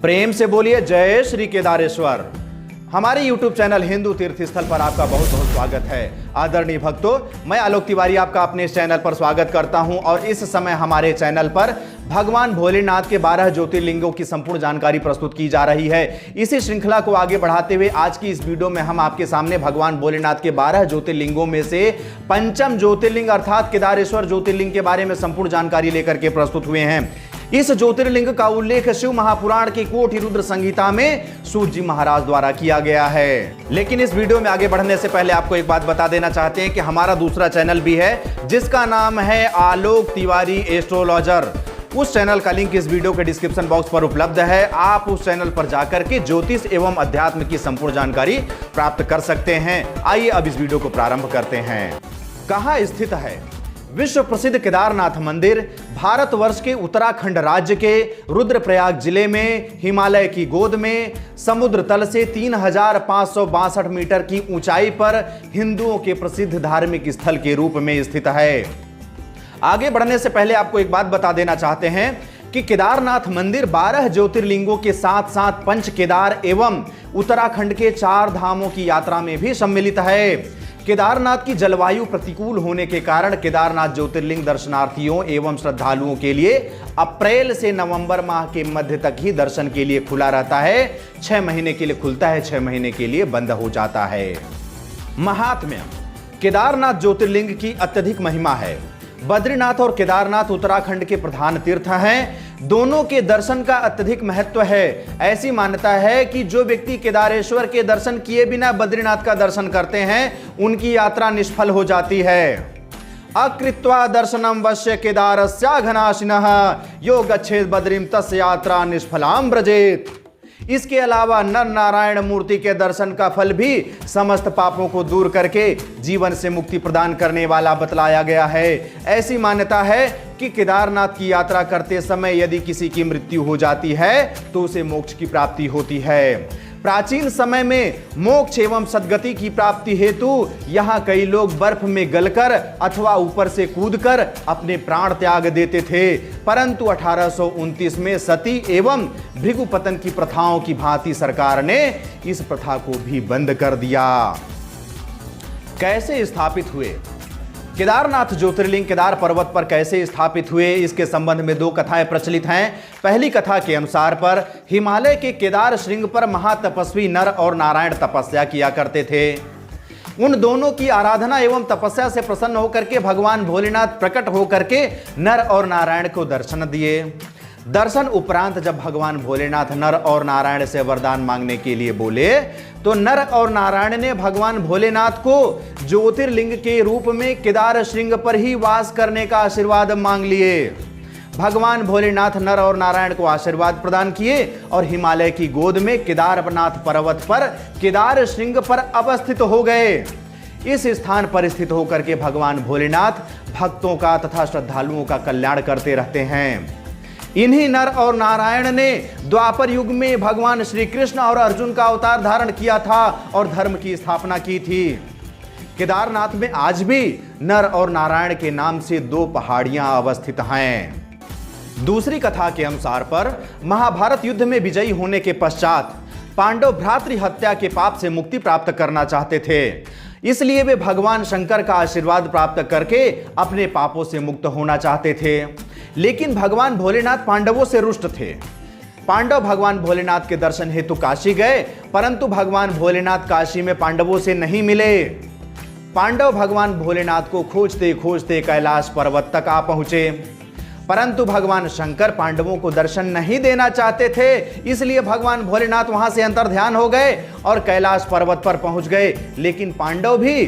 प्रेम से बोलिए जय श्री केदारेश्वर। हमारे YouTube चैनल हिंदू तीर्थ स्थल पर आपका बहुत बहुत स्वागत है। आदरणीय भक्तों, मैं आलोक तिवारी आपका अपने इस चैनल पर स्वागत करता हूं और इस समय हमारे चैनल पर भगवान भोलेनाथ के 12 ज्योतिर्लिंगों की संपूर्ण जानकारी प्रस्तुत की जा रही है। इसी श्रृंखला को आगे बढ़ाते हुए आज की इस वीडियो में हम आपके सामने भगवान भोलेनाथ के 12 ज्योतिर्लिंगों में से पंचम ज्योतिर्लिंग अर्थात केदारेश्वर ज्योतिर्लिंग के बारे में संपूर्ण जानकारी लेकर के प्रस्तुत हुए हैं। इस ज्योतिर्लिंग का उल्लेख शिव महापुराण की कोटि रुद्र संहिता में सूत जी महाराज द्वारा किया गया है। लेकिन इस वीडियो में आगे बढ़ने से पहले आपको एक बात बता देना चाहते हैं कि हमारा दूसरा चैनल भी है जिसका नाम है आलोक तिवारी एस्ट्रोलॉजर। उस चैनल का लिंक इस वीडियो के डिस्क्रिप्शन बॉक्स पर उपलब्ध है। आप उस चैनल पर जाकर के ज्योतिष एवं अध्यात्म की संपूर्ण जानकारी प्राप्त कर सकते हैं। आइए अब इस वीडियो को प्रारंभ करते हैं। कहाँ स्थित है विश्व प्रसिद्ध केदारनाथ मंदिर? भारतवर्ष के उत्तराखंड राज्य के रुद्रप्रयाग जिले में हिमालय की गोद में समुद्र तल से 3562 मीटर की ऊंचाई पर हिंदुओं के प्रसिद्ध धार्मिक स्थल के रूप में स्थित है। आगे बढ़ने से पहले आपको एक बात बता देना चाहते हैं कि केदारनाथ मंदिर 12 ज्योतिर्लिंगों के साथ साथ पंच केदार एवं उत्तराखंड के 4 धामों की यात्रा में भी सम्मिलित है। केदारनाथ की जलवायु प्रतिकूल होने के कारण केदारनाथ ज्योतिर्लिंग दर्शनार्थियों एवं श्रद्धालुओं के लिए अप्रैल से नवंबर माह के मध्य तक ही दर्शन के लिए खुला रहता है। 6 महीने के लिए खुलता है, 6 महीने के लिए बंद हो जाता है। महात्म्य: केदारनाथ ज्योतिर्लिंग की अत्यधिक महिमा है। बद्रीनाथ और केदारनाथ उत्तराखंड के प्रधान तीर्थ हैं। दोनों के दर्शन का अत्यधिक महत्व है। ऐसी मान्यता है कि जो व्यक्ति केदारेश्वर के दर्शन किए बिना बद्रीनाथ का दर्शन करते हैं उनकी यात्रा निष्फल हो जाती है। अकृत्वा दर्शनम वश्य केदारस्याघनाशिनः यो गच्छेत् बद्रीं तस्य यात्रा निष्फलां व्रजेत्। इसके अलावा नर नारायण मूर्ति के दर्शन का फल भी समस्त पापों को दूर करके जीवन से मुक्ति प्रदान करने वाला बतलाया गया है। ऐसी मान्यता है कि केदारनाथ की यात्रा करते समय यदि किसी की मृत्यु हो जाती है तो उसे मोक्ष की प्राप्ति होती है। प्राचीन समय में मोक्ष एवं सद्गति की प्राप्ति हेतु यहाँ कई लोग बर्फ में गलकर अथवा ऊपर से कूदकर अपने प्राण त्याग देते थे, परंतु 1829 में सती एवं भृगुपतन की प्रथाओं की भांति सरकार ने इस प्रथा को भी बंद कर दिया। कैसे स्थापित हुए केदारनाथ ज्योतिर्लिंग केदार पर्वत पर कैसे स्थापित हुए, इसके संबंध में 2 कथाएं प्रचलित हैं। पहली कथा के अनुसार पर हिमालय के केदार श्रृंग पर महातपस्वी नर और नारायण तपस्या किया करते थे। उन दोनों की आराधना एवं तपस्या से प्रसन्न होकर के भगवान भोलेनाथ प्रकट होकर के नर और नारायण को दर्शन दिए। दर्शन उपरांत जब भगवान भोलेनाथ नर और नारायण से वरदान मांगने के लिए बोले तो नर और नारायण ने भगवान भोलेनाथ को ज्योतिर्लिंग के रूप में केदार श्रृंग पर ही वास करने का आशीर्वाद मांग लिए। भगवान भोलेनाथ नर और नारायण को आशीर्वाद प्रदान किए और हिमालय की गोद में केदारनाथ पर्वत पर केदार श्रृंग पर अवस्थित हो गए। इस स्थान पर स्थित होकर के भगवान भोलेनाथ भक्तों का तथा श्रद्धालुओं का कल्याण करते रहते हैं। इन्हीं नर और नारायण ने द्वापर युग में भगवान श्री कृष्ण और अर्जुन का अवतार धारण किया था और धर्म की स्थापना की थी। केदारनाथ में आज भी नर और नारायण के नाम से 2 पहाड़ियां अवस्थित हैं। दूसरी कथा के अनुसार पर महाभारत युद्ध में विजयी होने के पश्चात पांडव भ्रातृ हत्या के पाप से मुक्ति प्राप्त करना चाहते थे, इसलिए वे भगवान शंकर का आशीर्वाद प्राप्त करके अपने पापों से मुक्त होना चाहते थे। लेकिन भगवान भोलेनाथ पांडवों से रुष्ट थे। पांडव भगवान भोलेनाथ के दर्शन हेतु काशी गए, परंतु भगवान भोलेनाथ काशी में पांडवों से नहीं मिले। पांडव भगवान भोलेनाथ को खोजते खोजते कैलाश पर्वत तक आ पहुंचे, परंतु भगवान शंकर पांडवों को दर्शन नहीं देना चाहते थे, इसलिए भगवान भोलेनाथ वहां से अंतर्ध्यान हो गए और कैलाश पर्वत पर पहुंच गए। लेकिन पांडव भी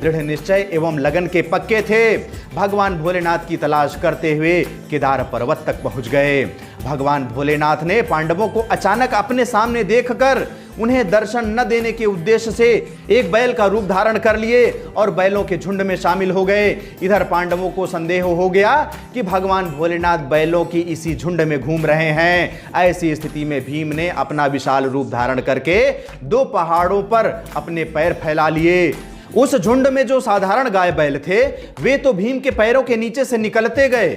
दृढ़ निश्चय एवं लगन के पक्के थे। भगवान भोलेनाथ की तलाश करते हुए केदार पर्वत तक पहुंच गए। भगवान भोलेनाथ ने पांडवों को अचानक अपने सामने देखकर उन्हें दर्शन न देने के उद्देश्य से एक बैल का रूप धारण कर लिए और बैलों के झुंड में शामिल हो गए। इधर पांडवों को संदेह हो गया कि भगवान भोलेनाथ बैलों की इसी झुंड में घूम रहे हैं। ऐसी स्थिति में भीम ने अपना विशाल रूप धारण करके 2 पहाड़ों पर अपने पैर फैला लिए। उस झुंड में जो साधारण गाय बैल थे वे तो भीम के पैरों के नीचे से निकलते गए,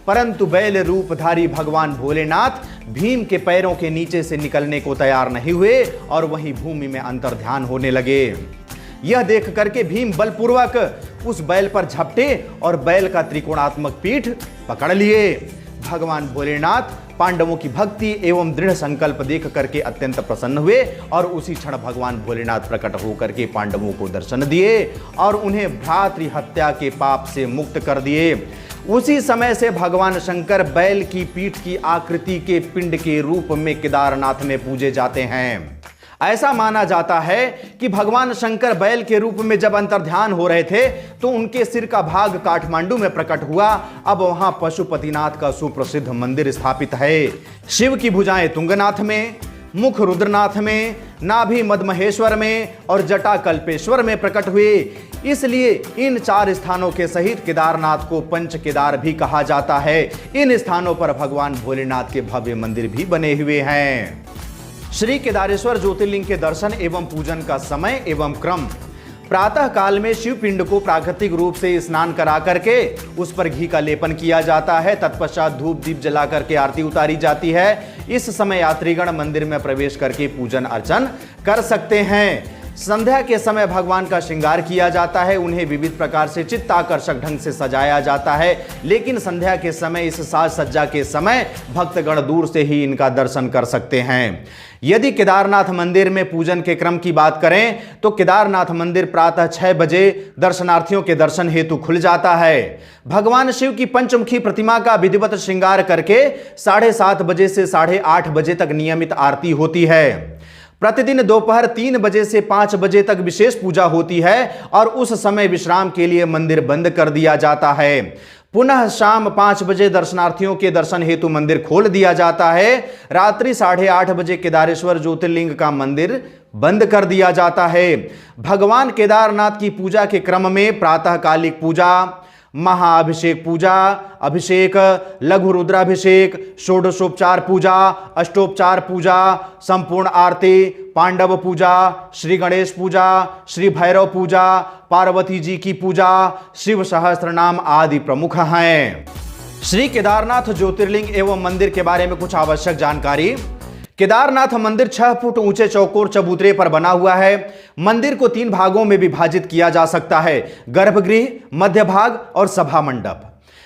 परंतु बैल रूपधारी भगवान भोलेनाथ भीम के पैरों के नीचे से निकलने को तैयार नहीं हुए और वहीं भूमि में अंतर्ध्यान होने लगे। यह देख करके भीम बलपूर्वक उस बैल पर झपटे और बैल का त्रिकोणात्मक पीठ पकड़ लिए। भगवान भोलेनाथ पांडवों की भक्ति एवं दृढ़ संकल्प देख करके अत्यंत प्रसन्न हुए और उसी क्षण भगवान भोलेनाथ प्रकट होकर के पांडवों को दर्शन दिए और उन्हें भ्रातृ हत्या के पाप से मुक्त कर दिए। उसी समय से भगवान शंकर बैल की पीठ की आकृति के पिंड के रूप में केदारनाथ में पूजे जाते हैं। ऐसा माना जाता है कि भगवान शंकर बैल के रूप में जब अंतर्ध्यान हो रहे थे तो उनके सिर का भाग काठमांडू में प्रकट हुआ। अब वहां पशुपतिनाथ का सुप्रसिद्ध मंदिर स्थापित है। शिव की भुजाएं तुंगनाथ में, मुख रुद्रनाथ में, नाभि मदमहेश्वर में और जटा कल्पेश्वर में प्रकट हुए। इसलिए इन 4 स्थानों के सहित केदारनाथ को पंच केदार भी कहा जाता है। इन स्थानों पर भगवान भोलेनाथ के भव्य मंदिर भी बने हुए हैं। श्री केदारेश्वर ज्योतिर्लिंग के दर्शन एवं पूजन का समय एवं क्रम। प्रातः काल में शिव पिंड को प्राकृतिक रूप से स्नान करा करके उस पर घी का लेपन किया जाता है। तत्पश्चात धूप दीप जला करके आरती उतारी जाती है। इस समय यात्रीगण मंदिर में प्रवेश करके पूजन अर्चन कर सकते हैं। संध्या के समय भगवान का श्रृंगार किया जाता है। उन्हें विविध प्रकार से चित्ताकर्षक ढंग से सजाया जाता है। लेकिन संध्या के समय, इस साज सज्जा के समय भक्तगण दूर से ही इनका दर्शन कर सकते हैं। यदि केदारनाथ मंदिर में पूजन के क्रम की बात करें तो केदारनाथ मंदिर प्रातः 6 बजे दर्शनार्थियों के दर्शन हेतु खुल जाता है। भगवान शिव की पंचमुखी प्रतिमा का विधिवत श्रृंगार करके 7:30 बजे से 8:30 बजे तक नियमित आरती होती है। प्रतिदिन दोपहर 3 बजे से 5 बजे तक विशेष पूजा होती है और उस समय विश्राम के लिए मंदिर बंद कर दिया जाता है। पुनः शाम 5 बजे दर्शनार्थियों के दर्शन हेतु मंदिर खोल दिया जाता है। रात्रि 8:30 बजे केदारेश्वर ज्योतिर्लिंग का मंदिर बंद कर दिया जाता है। भगवान केदारनाथ की पूजा के क्रम में प्रातःकालिक पूजा, महाअभिषेक पूजा, अभिषेक, लघु रुद्राभिषेक, षोडशोपचार पूजा, अष्टोपचार पूजा, संपूर्ण आरती, पांडव पूजा, श्री गणेश पूजा, श्री भैरव पूजा, पार्वती जी की पूजा, शिव सहस्त्रनाम आदि प्रमुख हैं। श्री केदारनाथ ज्योतिर्लिंग एवं मंदिर के बारे में कुछ आवश्यक जानकारी। केदारनाथ मंदिर 6 फुट ऊंचे चौकोर चबूतरे पर बना हुआ है। मंदिर को 3 भागों में विभाजित किया जा सकता है, गर्भगृह, मध्य भाग और सभा मंडप।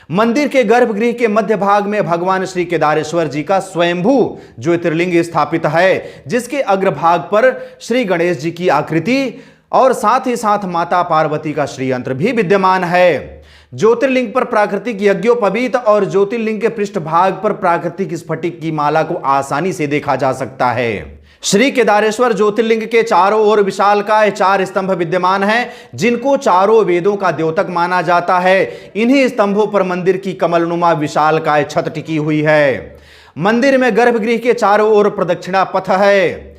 मंदिर के गर्भगृह के मध्य भाग में भगवान श्री केदारेश्वर जी का स्वयंभू ज्योतिर्लिंग स्थापित है, जिसके अग्रभाग पर श्री गणेश जी की आकृति और साथ ही साथ माता पार्वती का श्रीयंत्र भी विद्यमान है। ज्योतिर्लिंग पर प्राकृतिक यज्ञोपवीत और ज्योतिर्लिंग के पृष्ठभाग पर प्राकृतिक स्फटिक की माला को आसानी से देखा जा सकता है। श्री केदारेश्वर ज्योतिर्लिंग के चारों ओर विशालकाय 4 स्तंभ विद्यमान हैं, जिनको चारों वेदों का द्योतक माना जाता है। इन्हीं स्तंभों पर मंदिर की कमलनुमा विशालकाय छत टिकी हुई है। मंदिर में गर्भगृह के चारों ओर प्रदक्षिणा पथ है।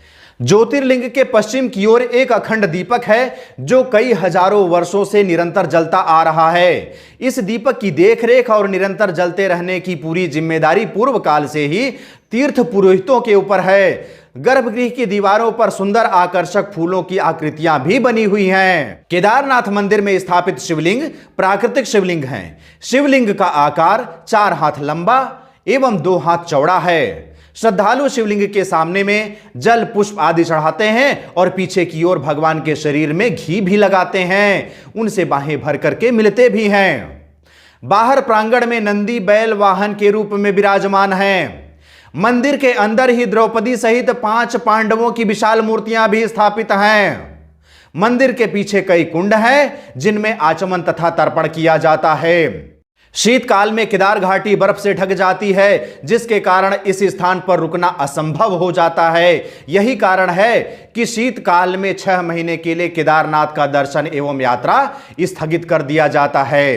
ज्योतिर्लिंग के पश्चिम की ओर एक अखंड दीपक है जो कई हजारों वर्षों से निरंतर जलता आ रहा है। इस दीपक की देखरेख और निरंतर जलते रहने की पूरी जिम्मेदारी पूर्व काल से ही तीर्थ पुरोहितों के ऊपर है। गर्भगृह की दीवारों पर सुंदर आकर्षक फूलों की आकृतियां भी बनी हुई हैं। केदारनाथ मंदिर में स्थापित शिवलिंग प्राकृतिक शिवलिंग हैं। शिवलिंग का आकार 4 हाथ लंबा एवं 2 हाथ चौड़ा है। श्रद्धालु शिवलिंग के सामने में जल पुष्प आदि चढ़ाते हैं और पीछे की ओर भगवान के शरीर में घी भी लगाते हैं। उनसे बाहें भर करके मिलते भी हैं। बाहर प्रांगण में नंदी बैल वाहन के रूप में विराजमान हैं। मंदिर के अंदर ही द्रौपदी सहित 5 पांडवों की विशाल मूर्तियां भी स्थापित हैं। मंदिर के पीछे कई कुंड हैं जिनमें आचमन तथा तर्पण किया जाता है। शीतकाल में केदार घाटी बर्फ से ढक जाती है, जिसके कारण इस स्थान पर रुकना असंभव हो जाता है। यही कारण है कि शीतकाल में 6 महीने के लिए केदारनाथ का दर्शन एवं यात्रा स्थगित कर दिया जाता है।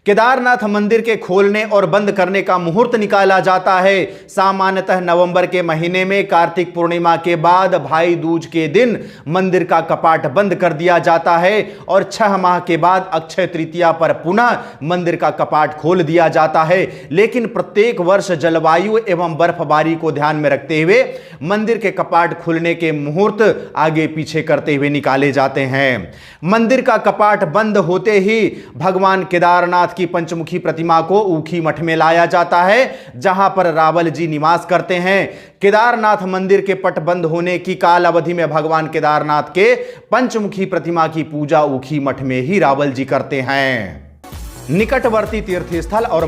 केदारनाथ मंदिर के खोलने और बंद करने का मुहूर्त निकाला जाता है। सामान्यतः नवंबर के महीने में कार्तिक पूर्णिमा के बाद भाई दूज के दिन मंदिर का कपाट बंद कर दिया जाता है और 6 माह के बाद अक्षय तृतीया पर पुनः मंदिर का कपाट खोल दिया जाता है। लेकिन प्रत्येक वर्ष जलवायु एवं बर्फबारी को ध्यान में रखते हुए मंदिर के कपाट खुलने के मुहूर्त आगे पीछे करते हुए निकाले जाते हैं। मंदिर का कपाट बंद होते ही भगवान केदारनाथ की पंचमुखी प्रतिमा को ऊखी मठ में लाया जाता है, जहां पर रावल जी निवास करते हैं। केदारनाथ मंदिर के पट बंद होने की काल अवधि में भगवान केदारनाथ के पंचमुखी प्रतिमा की पूजा ऊखी मठ में ही रावल जी करते हैं। निकटवर्ती तीर्थस्थल और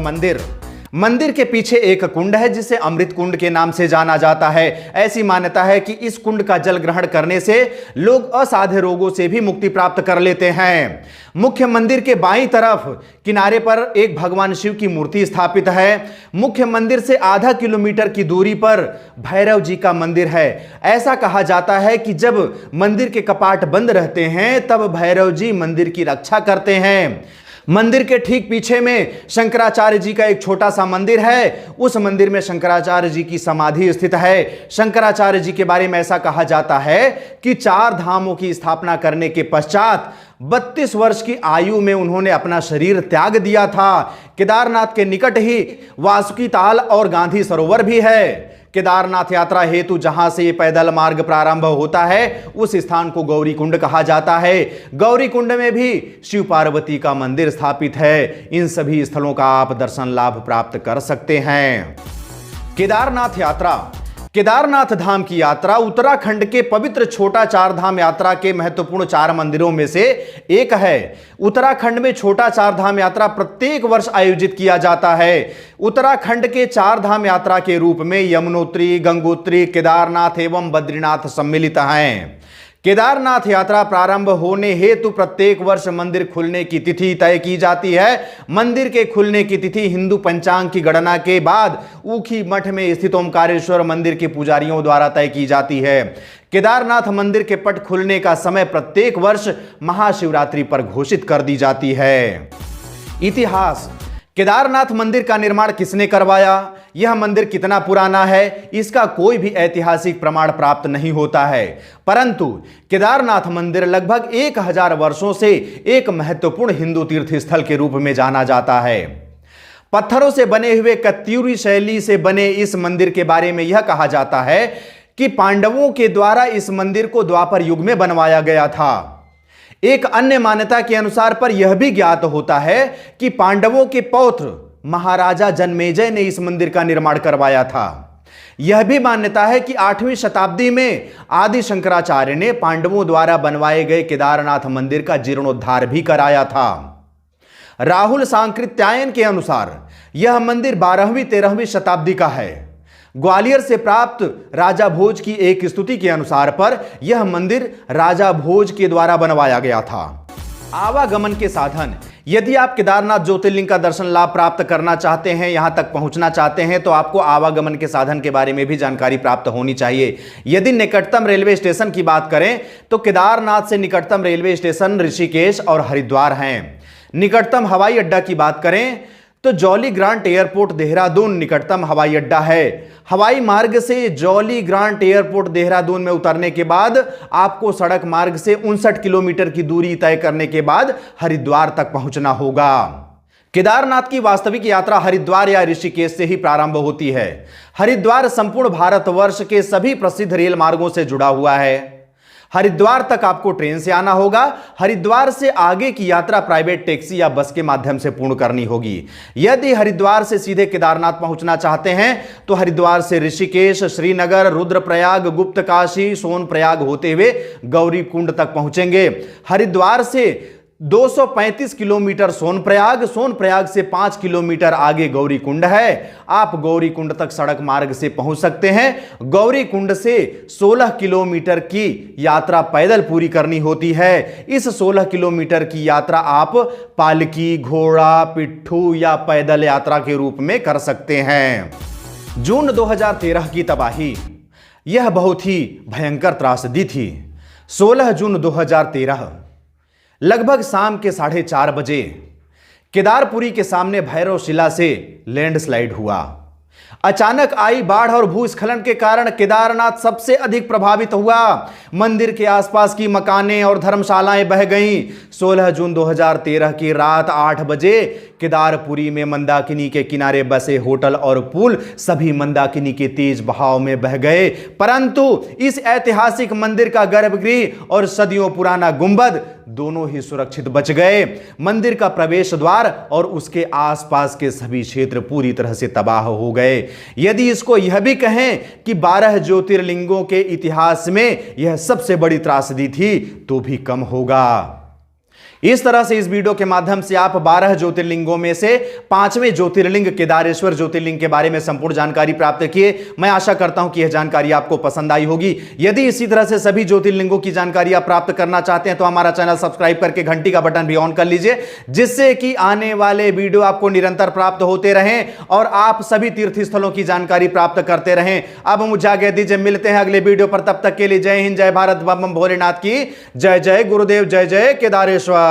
मंदिर के पीछे एक कुंड है जिसे अमृत कुंड के नाम से जाना जाता है। ऐसी मान्यता है कि इस कुंड का जल ग्रहण करने से लोग असाध्य रोगों से भी मुक्ति प्राप्त कर लेते हैं। मुख्य मंदिर के बाईं तरफ किनारे पर एक भगवान शिव की मूर्ति स्थापित है। मुख्य मंदिर से आधा किलोमीटर की दूरी पर भैरव जी का मंदिर है। ऐसा कहा जाता है कि जब मंदिर के कपाट बंद रहते हैं तब भैरव जी मंदिर की रक्षा करते हैं। मंदिर के ठीक पीछे में शंकराचार्य जी का एक छोटा सा मंदिर है। उस मंदिर में शंकराचार्य जी की समाधि स्थित है। शंकराचार्य जी के बारे में ऐसा कहा जाता है कि 4 धामों की स्थापना करने के पश्चात 32 वर्ष की आयु में उन्होंने अपना शरीर त्याग दिया था। केदारनाथ के निकट ही वासुकी ताल और गांधी सरोवर भी है। केदारनाथ यात्रा हेतु जहां से ये पैदल मार्ग प्रारंभ होता है उस स्थान को गौरी कुंड कहा जाता है। गौरी कुंड में भी शिव पार्वती का मंदिर स्थापित है। इन सभी स्थलों का आप दर्शन लाभ प्राप्त कर सकते हैं। केदारनाथ धाम की यात्रा उत्तराखंड के पवित्र छोटा चार धाम यात्रा के महत्वपूर्ण 4 मंदिरों में से एक है। उत्तराखंड में छोटा चार धाम यात्रा प्रत्येक वर्ष आयोजित किया जाता है। उत्तराखंड के 4 धाम यात्रा के रूप में यमुनोत्री, गंगोत्री, केदारनाथ एवं बद्रीनाथ सम्मिलित हैं। केदारनाथ यात्रा प्रारंभ होने हेतु प्रत्येक वर्ष मंदिर खुलने की तिथि तय की जाती है। मंदिर के खुलने की तिथि हिंदू पंचांग की गणना के बाद ऊखी मठ में स्थित ओमकारेश्वर मंदिर के पुजारियों द्वारा तय की जाती है। केदारनाथ मंदिर के पट खुलने का समय प्रत्येक वर्ष महाशिवरात्रि पर घोषित कर दी जाती है। इतिहास: केदारनाथ मंदिर का निर्माण किसने करवाया? यह मंदिर कितना पुराना है? इसका कोई भी ऐतिहासिक प्रमाण प्राप्त नहीं होता है, परंतु केदारनाथ मंदिर लगभग 1000 वर्षों से एक महत्वपूर्ण हिंदू तीर्थ स्थल के रूप में जाना जाता है। पत्थरों से बने हुए कत्यूरी शैली से बने इस मंदिर के बारे में यह कहा जाता है कि पांडवों के द्वारा इस मंदिर को द्वापर युग में बनवाया गया था। एक अन्य मान्यता के अनुसार पर यह भी ज्ञात होता है कि पांडवों के पौत्र महाराजा जनमेजय ने इस मंदिर का निर्माण करवाया था। यह भी मान्यता है कि 8वीं शताब्दी में आदि शंकराचार्य ने पांडवों द्वारा बनवाए गए केदारनाथ मंदिर का जीर्णोद्धार भी कराया था। राहुल सांकृत्यायन के अनुसार यह मंदिर 12वीं-13वीं शताब्दी का है। ग्वालियर से प्राप्त राजा भोज की एक स्तुति के अनुसार पर यह मंदिर राजा भोज के द्वारा बनवाया गया था। आवागमन के साधन: यदि आप केदारनाथ ज्योतिर्लिंग का दर्शन लाभ प्राप्त करना चाहते हैं, यहां तक पहुंचना चाहते हैं, तो आपको आवागमन के साधन के बारे में भी जानकारी प्राप्त होनी चाहिए। यदि निकटतम रेलवे स्टेशन की बात करें तो केदारनाथ से निकटतम रेलवे स्टेशन ऋषिकेश और हरिद्वार हैं। निकटतम हवाई अड्डा की बात करें तो जॉली ग्रांट एयरपोर्ट देहरादून निकटतम हवाई अड्डा है। हवाई मार्ग से जॉली ग्रांट एयरपोर्ट देहरादून में उतरने के बाद आपको सड़क मार्ग से 59 किलोमीटर की दूरी तय करने के बाद हरिद्वार तक पहुंचना होगा। केदारनाथ की वास्तविक यात्रा हरिद्वार या ऋषिकेश से ही प्रारंभ होती है। हरिद्वार संपूर्ण भारतवर्ष के सभी प्रसिद्ध रेल मार्गों से जुड़ा हुआ है। हरिद्वार तक आपको ट्रेन से आना होगा। हरिद्वार से आगे की यात्रा प्राइवेट टैक्सी या बस के माध्यम से पूर्ण करनी होगी। यदि हरिद्वार से सीधे केदारनाथ पहुंचना चाहते हैं तो हरिद्वार से ऋषिकेश, श्रीनगर, रुद्रप्रयाग, गुप्तकाशी, सोनप्रयाग होते हुए गौरी कुंड तक पहुंचेंगे। हरिद्वार से 235 किलोमीटर सोनप्रयाग, सोनप्रयाग से 5 किलोमीटर आगे गौरी कुंड है। आप गौरी कुंड तक सड़क मार्ग से पहुंच सकते हैं। गौरी कुंड से 16 किलोमीटर की यात्रा पैदल पूरी करनी होती है। इस 16 किलोमीटर की यात्रा आप पालकी, घोड़ा, पिट्ठू या पैदल यात्रा के रूप में कर सकते हैं। जून 2013 की तबाही, यह बहुत ही भयंकर त्रासदी थी। 16 जून 2013 लगभग शाम के 4:30 बजे केदारपुरी के सामने भैरवशिला से लैंडस्लाइड हुआ। अचानक आई बाढ़ और भूस्खलन के कारण केदारनाथ सबसे अधिक प्रभावित हुआ। मंदिर के आसपास की मकानें और धर्मशालाएं बह गईं। 16 जून 2013 की रात 8 बजे केदारपुरी में मंदाकिनी के किनारे बसे होटल और पुल सभी मंदाकिनी के तेज बहाव में बह गए, परंतु इस ऐतिहासिक मंदिर का गर्भगृह और सदियों पुराना गुंबद दोनों ही सुरक्षित बच गए। मंदिर का प्रवेश द्वार और उसके आसपास के सभी क्षेत्र पूरी तरह से तबाह हो गए। यदि इसको यह भी कहें कि 12 ज्योतिर्लिंगों के इतिहास में यह सबसे बड़ी त्रासदी थी तो भी कम होगा। इस तरह से इस वीडियो के माध्यम से आप 12 ज्योतिर्लिंगों में से 5वें ज्योतिर्लिंग केदारेश्वर ज्योतिर्लिंग के बारे में संपूर्ण जानकारी प्राप्त किए। मैं आशा करता हूं कि यह जानकारी आपको पसंद आई होगी। यदि इसी तरह से सभी ज्योतिर्लिंगों की जानकारी आप प्राप्त करना चाहते हैं तो हमारा चैनल सब्सक्राइब करके घंटी का बटन भी ऑन कर लीजिए, जिससे कि आने वाले वीडियो आपको निरंतर प्राप्त होते रहें और आप सभी तीर्थ स्थलों की जानकारी प्राप्त करते रहें। अब मुझे आज्ञा दीजिए, मिलते हैं अगले वीडियो पर। तब तक के लिए जय हिंद, जय भारत, बम बम भोलेनाथ की जय। जय गुरुदेव, जय जय केदारेश्वर।